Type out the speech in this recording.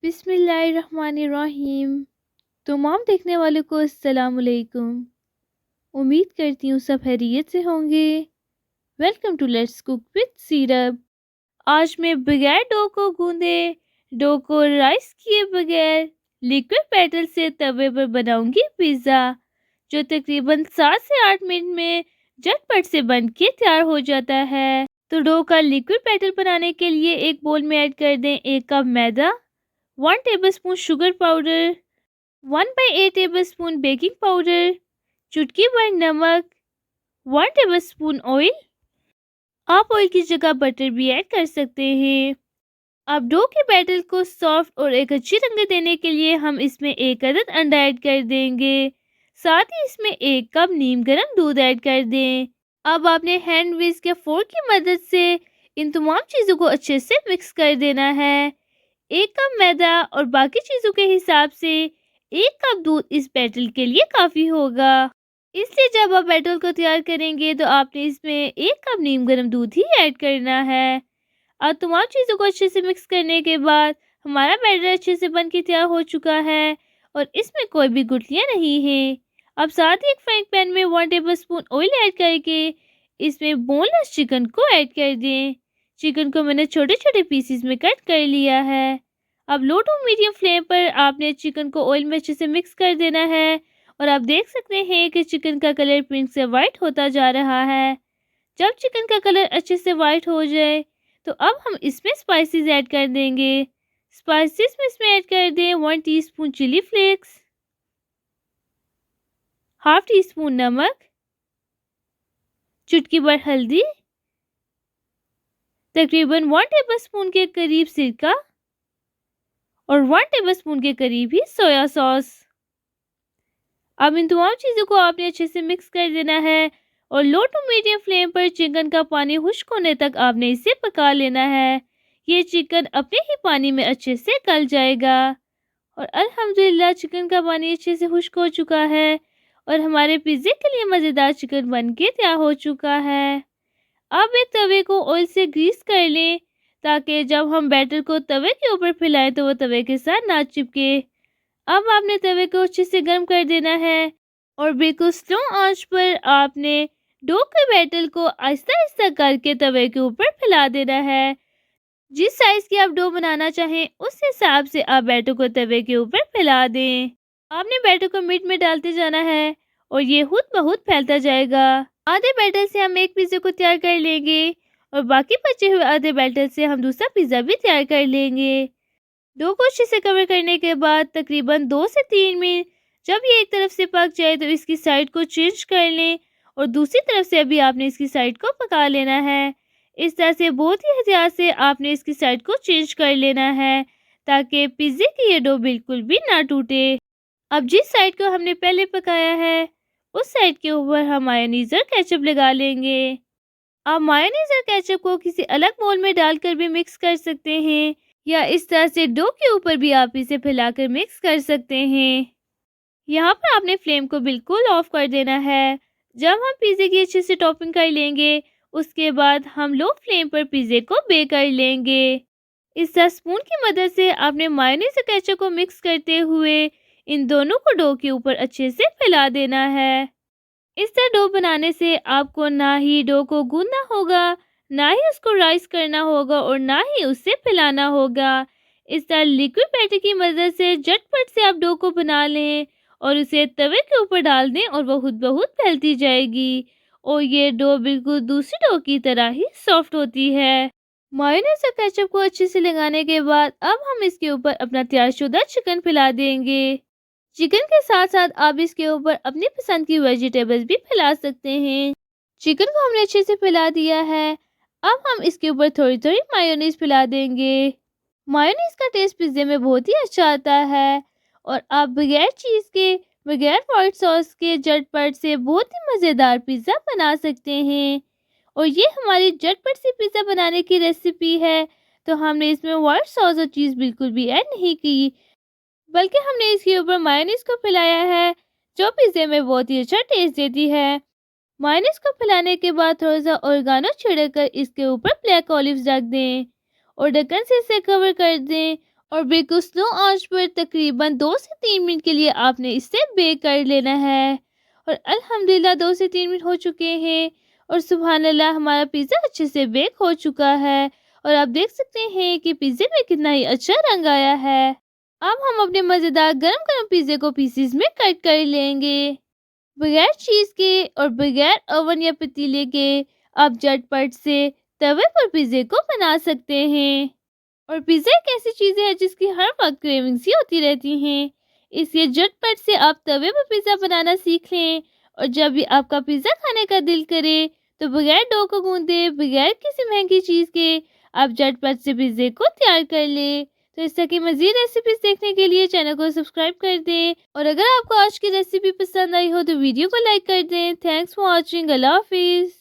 बिस्मिल्लाहिर्रहमानिर्रहीम। तमाम देखने वालों को अस्सलाम वालेकुम। उम्मीद करती हूँ सब खैरियत से होंगे। Welcome to let's cook with syrup. आज मैं बगैर डो को गूंदे, डो को राइस किए बगैर लिक्विड बैटर से तवे पर बनाऊंगी पिज़्ज़ा, जो तकरीबन 7 से 8 मिनट में झटपट से बन के तैयार हो जाता है। तो डो का लिक्विड बैटर बनाने के लिए एक बोल में ऐड कर दें 1 कप मैदा, 1 tablespoon sugar powder, 1/8 tablespoon baking powder, चुटकी भर नमक, 1 टेबलस्पून ऑयल। आप ऑयल की जगह बटर भी ऐड कर सकते हैं। अब डो के बैटर को सॉफ्ट और एक अच्छी रंगत देने के लिए हम इसमें 1 अदद अंडा ऐड कर देंगे। साथ ही इसमें 1 कप नीम गर्म दूध ऐड कर दें। अब आपने हैंड विस्क या फोर्क की मदद से इन तमाम चीज़ों को अच्छे से मिक्स कर देना है। 1 कप मैदा और बाकी चीज़ों के हिसाब से 1 कप दूध इस बैटर के लिए काफ़ी होगा। इसलिए जब आप बैटर को तैयार करेंगे तो आपने इसमें 1 कप नीम गर्म दूध ही ऐड करना है। और तमाम चीज़ों को अच्छे से मिक्स करने के बाद हमारा बैटर अच्छे से बन के तैयार हो चुका है और इसमें कोई भी गुठलियाँ नहीं हैं। अब साथ ही एक फ्राइंग पैन में 1 टेबलस्पून ऑयल ऐड करके इसमें बोनलेस चिकन को ऐड कर दें। चिकन को मैंने छोटे छोटे पीसेस में कट कर लिया है। अब लो टू मीडियम फ्लेम पर आपने चिकन को ऑयल में अच्छे से मिक्स कर देना है और आप देख सकते हैं कि चिकन का कलर पिंक से वाइट होता जा रहा है। जब चिकन का कलर अच्छे से वाइट हो जाए तो अब हम इसमें स्पाइसेस ऐड कर देंगे। स्पाइसेस में इसमें ऐड कर दें 1 teaspoon chilli flakes, half teaspoon नमक, चुटकी भर हल्दी, तकरीबन 1 टेबलस्पून के करीब सिरका और 1 टेबलस्पून के करीब ही सोया सॉस। अब इन तमाम चीज़ों को आपने अच्छे से मिक्स कर देना है और लो टू मीडियम फ्लेम पर चिकन का पानी खुश्क होने तक आपने इसे पका लेना है। ये चिकन अपने ही पानी में अच्छे से गल जाएगा और अल्हम्दुलिल्लाह चिकन का पानी अच्छे से खुश्क हो चुका है और हमारे पिज़्ज़े के लिए मज़ेदार चिकन बन के तैयार हो चुका है। अब एक तवे को ऑयल से ग्रीस कर लें ताकि जब हम बैटर को तवे के ऊपर फैलाएं तो वो तवे के साथ ना चिपके। अब आपने तवे को अच्छे से गर्म कर देना है और बिल्कुल स्लो आंच पर आपने डो के बैटर को आहिस्ता आहिस्ता करके तवे के ऊपर फैला देना है। जिस साइज की आप डो बनाना चाहें उस हिसाब से आप बैटर को तवे के ऊपर फैला दें। आपने बैटर को मिड में डालते जाना है और ये खुद ब खुद फैलता जाएगा। आधे बैटर से हम एक पिज़्ज़ा को तैयार कर लेंगे और बाकी बचे हुए आधे बैटर से हम दूसरा पिज़्ज़ा भी तैयार कर लेंगे। डो को अच्छे से कवर करने के बाद तकरीबन 2 से 3 मिनट जब ये एक तरफ से पक जाए तो इसकी साइड को चेंज कर लें और दूसरी तरफ से अभी आपने इसकी साइड को पका लेना है। इस तरह से बहुत ही एहतियात से आपने इसकी साइड को चेंज कर लेना है ताकि पिज़्ज़े की ये डो बिल्कुल भी ना टूटे। अब जिस साइड को हमने पहले पकाया है उस साइड के ऊपर हम मायोनीज़ और केचप लगा लेंगे। आप मायोनीज़ और केचप को किसी अलग बोल में डालकर भी मिक्स कर सकते हैं या इस तरह से डो के ऊपर भी आप इसे फैलाकर मिक्स कर सकते हैं। यहाँ पर आपने फ्लेम को बिल्कुल ऑफ कर देना है। जब हम पिज़्ज़े की अच्छे से टॉपिंग कर लेंगे उसके बाद हम लो फ्लेम पर पिज़्ज़े को बेक कर लेंगे। इस तरह स्पून की मदद से आपने मायोनीज़ और केचप को मिक्स करते हुए इन दोनों को डो के ऊपर अच्छे से फैला देना है। इस तरह डो बनाने से आपको ना ही डो को गूंदना होगा, ना ही उसको राइस करना होगा और ना ही उससे फैलाना होगा। इस तरह लिक्विड बैटर की मदद से झटपट से आप डो को बना लें और उसे तवे के ऊपर डाल दें और वह खुद ब खुद फैलती जाएगी और ये डो बिल्कुल दूसरी डो की तरह ही सॉफ्ट होती है। मायोनेज़ और केचप को अच्छे से लगाने के बाद अब हम इसके ऊपर अपना तैयारशुदा चिकन फैला देंगे। चिकन के साथ साथ आप इसके ऊपर अपनी पसंद की वेजिटेबल्स भी फैला सकते हैं। चिकन को हमने अच्छे से फैला दिया है। अब हम इसके ऊपर थोड़ी थोड़ी मायोनीज फैला देंगे। मायोनीज का टेस्ट पिज़्ज़े में बहुत ही अच्छा आता है और आप बगैर चीज़ के, बगैर व्हाइट सॉस के झटपट से बहुत ही मज़ेदार पिज़्ज़ा बना सकते हैं। और ये हमारी झटपट सी पिज़्ज़ा बनाने की रेसिपी है तो हमने इसमें व्हाइट सॉस और चीज़ बिल्कुल भी ऐड नहीं की, बल्कि हमने इसके ऊपर मायोनीज को फैलाया है जो पिज़्ज़े में बहुत ही अच्छा टेस्ट देती है। मायोनीज को फैलाने के बाद थोड़ा सा ऑरिगानो छिड़क कर इसके ऊपर ब्लैक ऑलिव्स रख दें और ढक्कन से इसे कवर कर दें और बेक को स्लो आंच पर तकरीबन 2 से 3 मिनट के लिए आपने इसे बेक कर लेना है। और अल्हम्दुलिल्लाह 2 से 3 मिनट हो चुके हैं और सुभान अल्लाह हमारा पिज़्ज़ा अच्छे से बेक हो चुका है। और आप देख सकते हैं कि पिज़्ज़े में कितना ही अच्छा रंग आया है। अब हम अपने मज़ेदार गरम-गरम पिज़्ज़े को पीसेस में कट कर लेंगे। बगैर चीज़ के और बगैर ओवन या पतीले के आप झटपट से तवे पर पिज़्ज़े को बना सकते हैं। और पिज़्ज़ा एक ऐसी चीज़ है जिसकी हर वक्त क्रेविंग सी होती रहती हैं। इसलिए झटपट से आप तवे पर पिज़्ज़ा बनाना सीख लें। और जब भी आपका पिज़्ज़ा खाने का दिल करे तो बगैर डो को गूंदे, बगैर किसी महंगी चीज़ के आप झटपट से पिज़्ज़े को तैयार कर लें। तो इस तरह की मज़ीद रेसिपीज़ देखने के लिए चैनल को सब्सक्राइब कर दें। और अगर आपको आज की रेसिपी पसंद आई हो तो वीडियो को लाइक कर दें। Thanks for watching. अल्लाह हाफिज़।